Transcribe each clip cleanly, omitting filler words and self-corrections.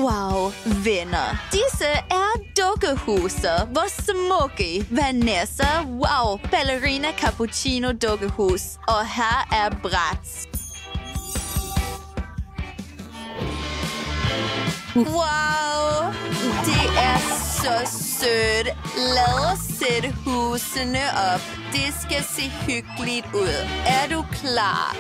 Wow, venner. Disse er dukkehuse. Hvor smukke. Vanessa. Wow, ballerina cappuccino dukkehus. Og her er Bratz. Wow, det er så sødt. Lad os sætte husene op. Det skal se hyggeligt ud. Er du klar?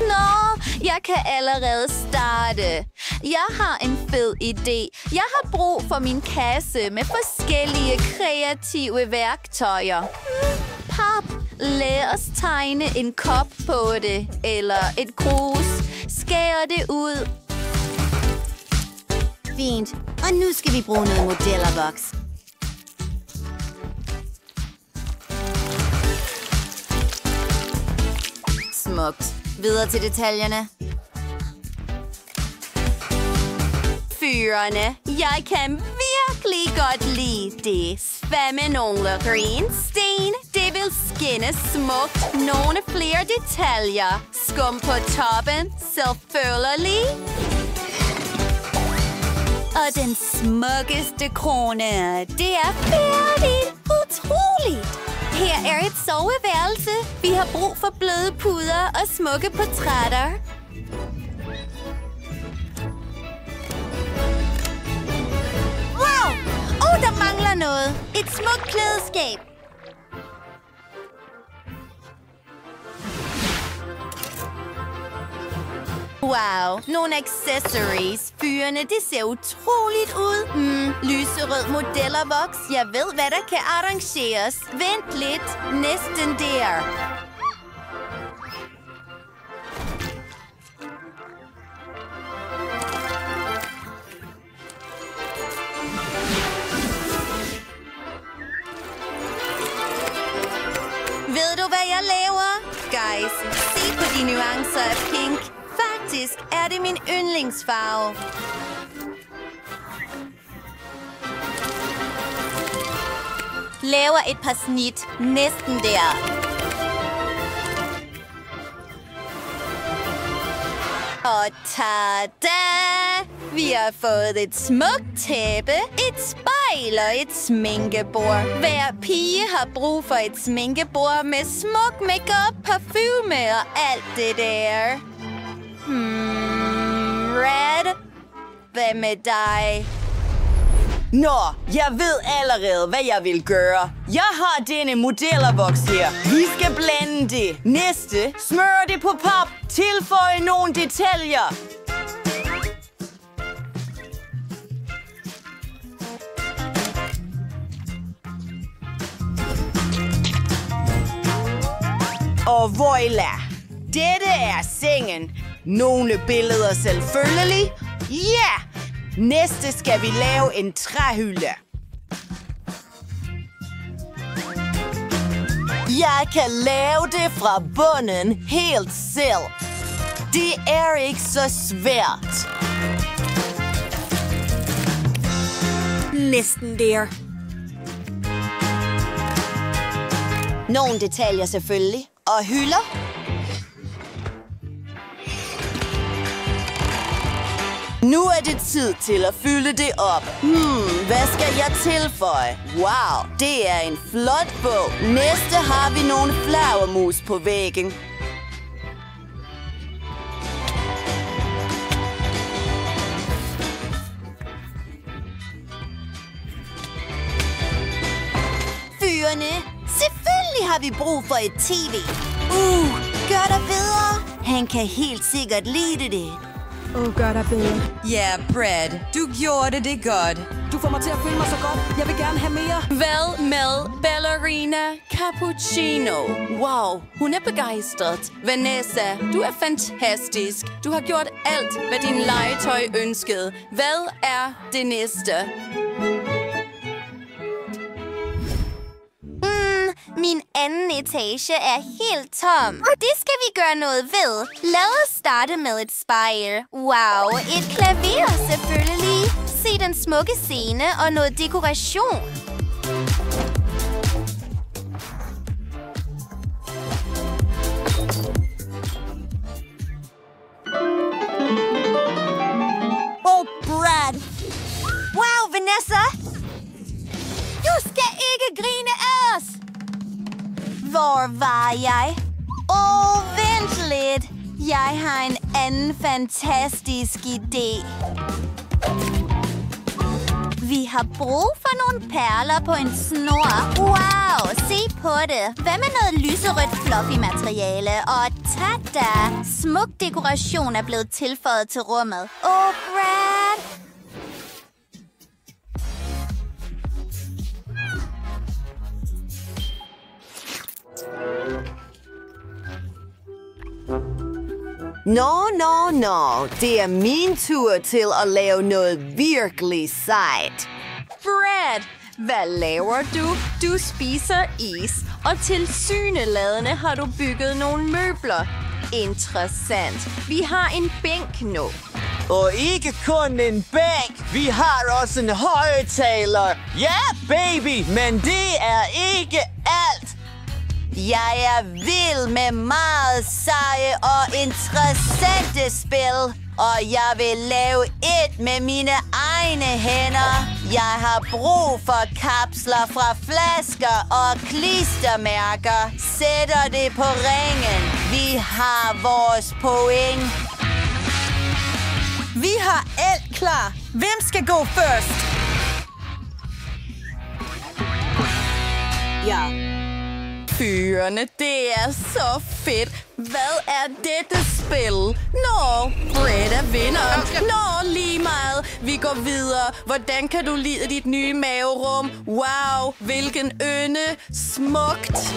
Nå, jeg kan allerede starte. Jeg har en fed idé. Jeg har brug for min kasse med forskellige kreative værktøjer. Pap, lad os tegne en kop på det, eller et krus. Skær det ud. Fint. Og nu skal vi bruge noget modellervoks. Smukt. Videre til detaljerne. Fyrene. Jeg kan virkelig godt lide det. Hvad med nogle rensten? Det vil skinne smukt. Nogle flere detaljer. Skum på toppen. Selvfølgelig. Og den smukkeste krone. Det er færdigt. Utroligt. Her er et soveværelse. Vi har brug for bløde puder og smukke portrætter. Wow! Der mangler noget. Et smukt klædeskab. Wow, nogle accessories. Fyrene, det ser utroligt ud. Lyserød modellervoks. Jeg ved, hvad der kan arrangeres. Vent lidt. Næsten der. Ved du, hvad jeg laver? Guys, se på de nuancer af pink. Faktisk er det min yndlingsfarve. Laver et par snit. Næsten der. Og tada! Vi har fået et smukt tæppe, et spejl og et sminkebord. Hver pige har brug for et sminkebord med smuk makeup, parfume og alt det der. Red? Hvad med dig? Nå, jeg ved allerede, hvad jeg vil gøre. Jeg har denne modellervoks her. Vi skal blande det. Næste, smør det på pap. Tilføje nogle detaljer. Og voila! Dette er sengen. Nogle billeder selvfølgelig. Ja! Næste skal vi lave en træhylde. Jeg kan lave det fra bunden helt selv. Det er ikke så svært. Næsten der. Nogle detaljer selvfølgelig. Og hylder. Nu er det tid til at fylde det op. Hvad skal jeg tilføje? Wow, det er en flot bog. Næste har vi nogle flagermus på væggen. Fyrene. Selvfølgelig har vi brug for et tv. Gør dig bedre. Han kan helt sikkert lide det. Gør dig bedre. Ja, Brad. Du gjorde det godt. Du får mig til at føle mig så godt. Jeg vil gerne have mere. Hvad med ballerina cappuccino? Wow, hun er begejstret. Vanessa, du er fantastisk. Du har gjort alt, hvad din legetøj ønskede. Hvad er det næste? Min anden etage er helt tom. Det skal vi gøre noget ved. Lad os starte med et spejl. Wow, et klaver selvfølgelig. Se den smukke scene og noget dekoration. så? Du skal ikke grine af os! Hvor var jeg? Vent lidt. Jeg har en anden fantastisk idé. Vi har brug for nogle perler på en snor. Wow, se på det. Hvad med noget lyserødt fluffy materiale? Og tada! Smuk dekoration er blevet tilføjet til rummet. Brad! Nå. Det er min tur til at lave noget virkelig sejt. Brad, hvad laver du? Du spiser is, og tilsyneladende har du bygget nogle møbler. Interessant. Vi har en bænk nu. Og ikke kun en bænk. Vi har også en højttaler. Ja, baby, men det er ikke alt. Jeg er vild med meget seje og interessante spil. Og jeg vil lave et med mine egne hænder. Jeg har brug for kapsler fra flasker og klistermærker. Sætter det på ringen. Vi har vores point. Vi har alt klar. Hvem skal gå først? Ja. Fyrene, det er så fedt. Hvad er dette spil? Nå, Brad er vinderen. Nå, lige meget. Vi går videre. Hvordan kan du lide dit nye maverum? Wow, hvilken ynde. Smukt.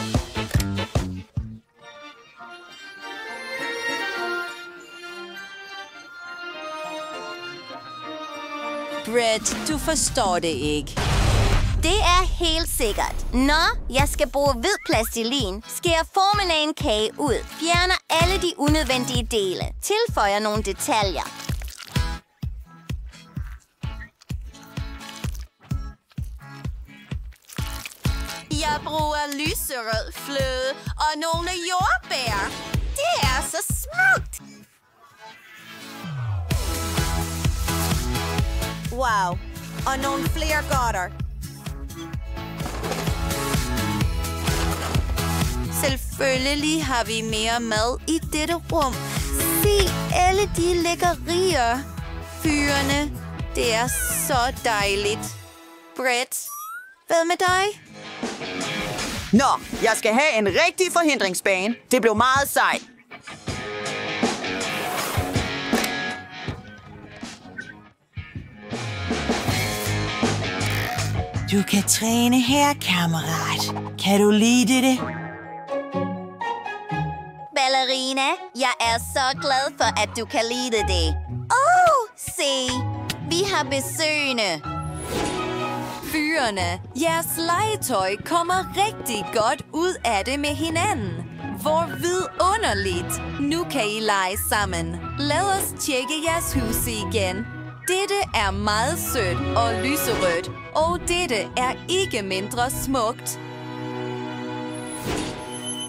Brad, du forstår det ikke. Det er helt sikkert. Jeg skal bruge hvid plastilin, skærer formen af en kage ud, fjerner alle de unødvendige dele, tilføjer nogle detaljer. Jeg bruger lyserød fløde og nogle jordbær. Det er så smukt. Wow. Og nogle flere godter. Selvfølgelig har vi mere mad i dette rum. Se alle de lækkerier. Fyrene, det er så dejligt. Brett, hvad med dig? Nå, jeg skal have en rigtig forhindringsbane. Det blev meget sejt. Du kan træne her, kammerat. Kan du lide det? Ballerina, jeg er så glad for, at du kan lide det. Se, vi har besøgende. Fyrene, jeres legetøj kommer rigtig godt ud af det med hinanden. Hvor vidunderligt. Nu kan I lege sammen. Lad os tjekke jeres hus igen. Dette er meget sødt og lyserødt, og dette er ikke mindre smukt.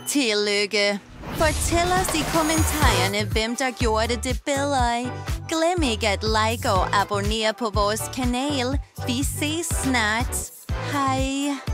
Tillykke. Fortæl os i kommentarerne, hvem der gjorde det bedre. Glem ikke at like og abonnere på vores kanal. Vi ses snart. Hej.